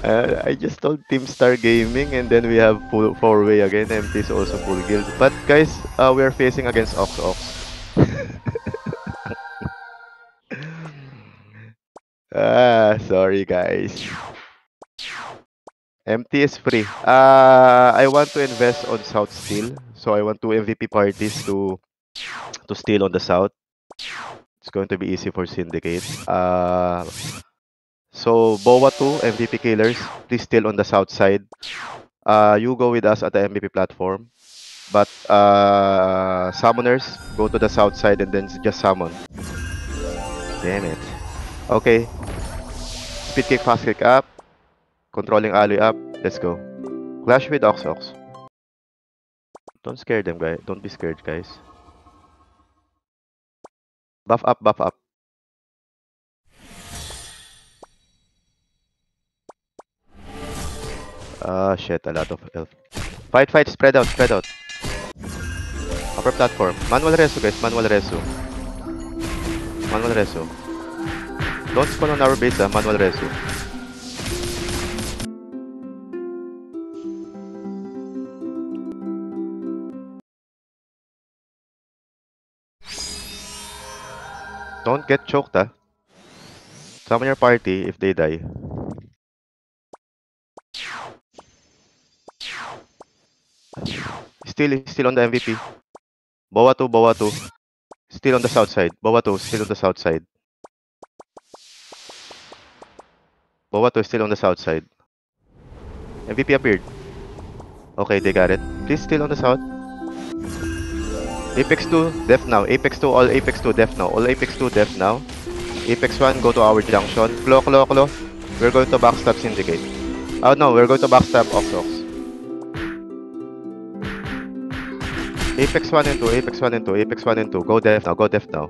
I just told Team Star Gaming, and then we have full four-way again. MT is also full guild. But guys, we are facing against Ox Ox. Sorry guys. MT is free. I want to invest on South Steel, so I want two MVP parties to steal on the South. It's going to be easy for Syndicate. So Boa 2 MVP killers, please steal on the South side. You go with us at the MVP platform. But summoners, go to the south side and then just summon. Damn it. Okay. Speed kick, fast kick up. Controlling alley up. Let's go. Clash with Ox Ox. Don't scare them, guys. Don't be scared, guys. Buff up, buff up. Shit, a lot of elf. Fight, fight, spread out, spread out. Upper platform. Manual reso, guys. Manual reso. Manual reso. Don't spawn on our base, Manual reso. Don't get choked, Summon your party if they die. Still on the MVP. Boa 2, Boa 2. Still on the south side. Boa 2, still on the south side. Boa 2 still on the south side. MVP appeared. Okay, they got it. Please still on the south. Apex 2, def now. Apex 2, all Apex 2, def now. All Apex 2, def now. Apex 1, go to our junction. Claw, claw, claw. We're going to backstab Syndicate. Oh no, we're going to backstab Ox Ox. Apex 1 and 2, Apex 1 and 2, Apex 1 and 2. Go def now, go def now.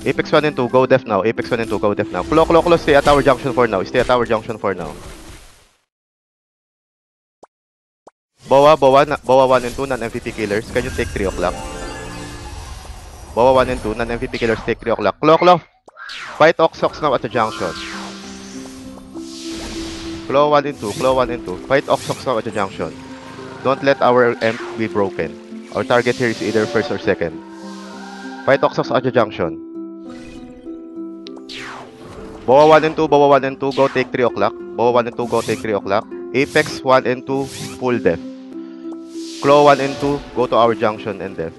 Apex 1 and 2, go def now. Apex 1 and 2, go def now. Claw, claw, claw, stay at our junction for now. Stay at our junction for now. Boa 1 and 2, non-MVP killers. Can you take 3 o'clock? Boa 1 and 2, non-MVP killers, take 3 o'clock. Claw, claw. Fight Ox Ox now at the junction. Claw 1 and 2, Claw 1 and 2. Fight Ox Ox now at the junction. Don't let our amp be broken. Our target here is either first or second. Fight Ox Ox at the junction. Boa 1 and 2, Boa 1 and 2, go take 3 o'clock. Boa 1 and 2, go take 3 o'clock. Apex 1 and 2, full def. Claw 1 and 2, go to our junction and def.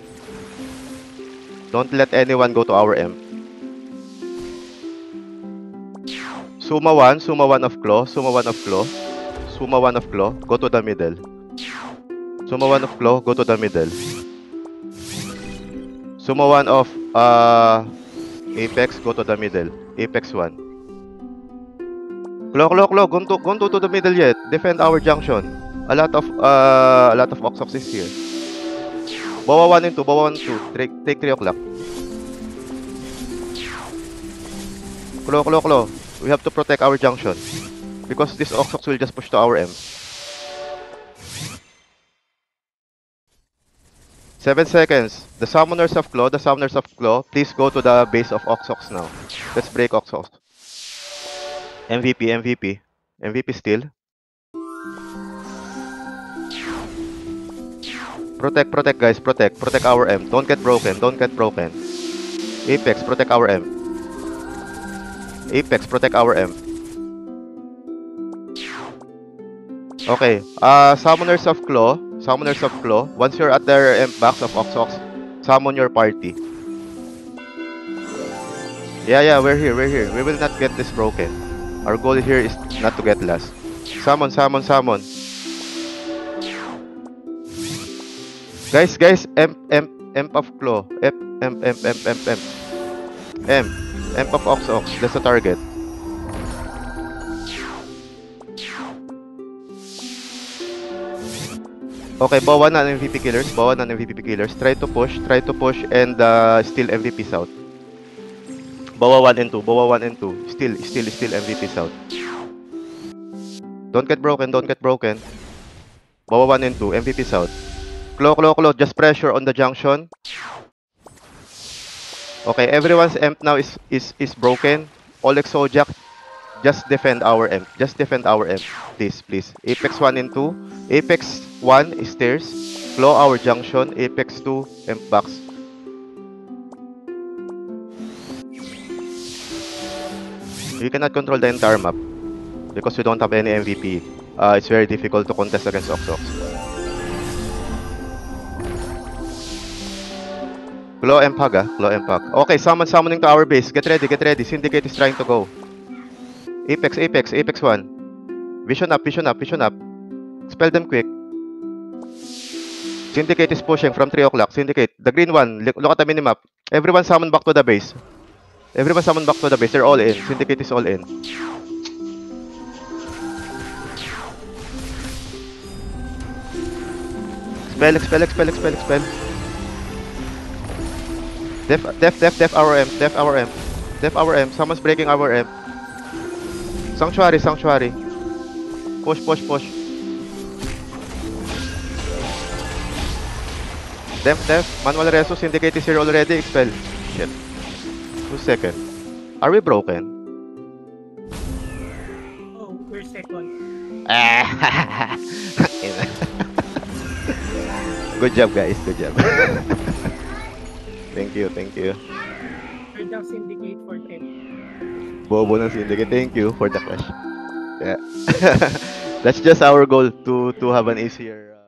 Don't let anyone go to our amp. Suma 1 of Claw, Suma 1 of Claw. Suma 1 of Claw, go to the middle. Suma 1 of Claw, go to the middle. Suma 1 of Apex, go to the middle. Apex 1. Claw, claw, claw, go to the middle yet. Defend our junction. A lot of Ox Ox is here. Boa 1 and 2, Boa 1 and 2. Take 3 o'clock. Claw, claw, claw. We have to protect our junction. Because this Ox Ox will just push to our M. 7 seconds. The summoners of Claw, please go to the base of Ox Ox now. Let's break Ox Ox. MVP still. Protect guys, protect our M. Don't get broken. Apex, protect our M. Apex, protect our M. Okay, summoners of Claw, once you're at their M box of Ox Ox, summon your party. Yeah, we're here. We will not get this broken. Our goal here is not to get lost. Summon. Guys, M of Claw. M of Ox Ox. That's the target. Okay, Boa na MVP killers. Try to push and steal MVPs out. Boa 1 and 2. Still MVPs out. Don't get broken. Boa 1 and 2, MVPs out. Claw. Just pressure on the junction. Okay, everyone's emp now is broken. All Exojak, just defend our emp. Just defend our emp. Please, please. Apex 1 and 2. Apex 1 is stairs. Claw our junction. Apex 2, emp box. We cannot control the entire map because we don't have any MVP. It's very difficult to contest against Oxox. Claw emp hug, ah. Claw emp hug. Okay, summoning to our base. Get ready, get ready. Syndicate is trying to go. Apex 1. Vision up, vision up, vision up. Spell them quick. Syndicate is pushing from 3 o'clock. Syndicate. The green one. Look at the minimap. Everyone summon back to the base. Everyone summon back to the base. They're all in. Syndicate is all in. Expel. Def our M. Def our M. Someone's breaking our M. Sanctuary. Push. Def. Manual Reso. Syndicate is here already. Expel. Shit. 2 seconds. Are we broken? Oh, we're second. Good job, guys. Good job. Thank you. Third down syndicate for 10. Bobo ng Syndicate. Thank you for the question. Yeah. That's just our goal to have an easier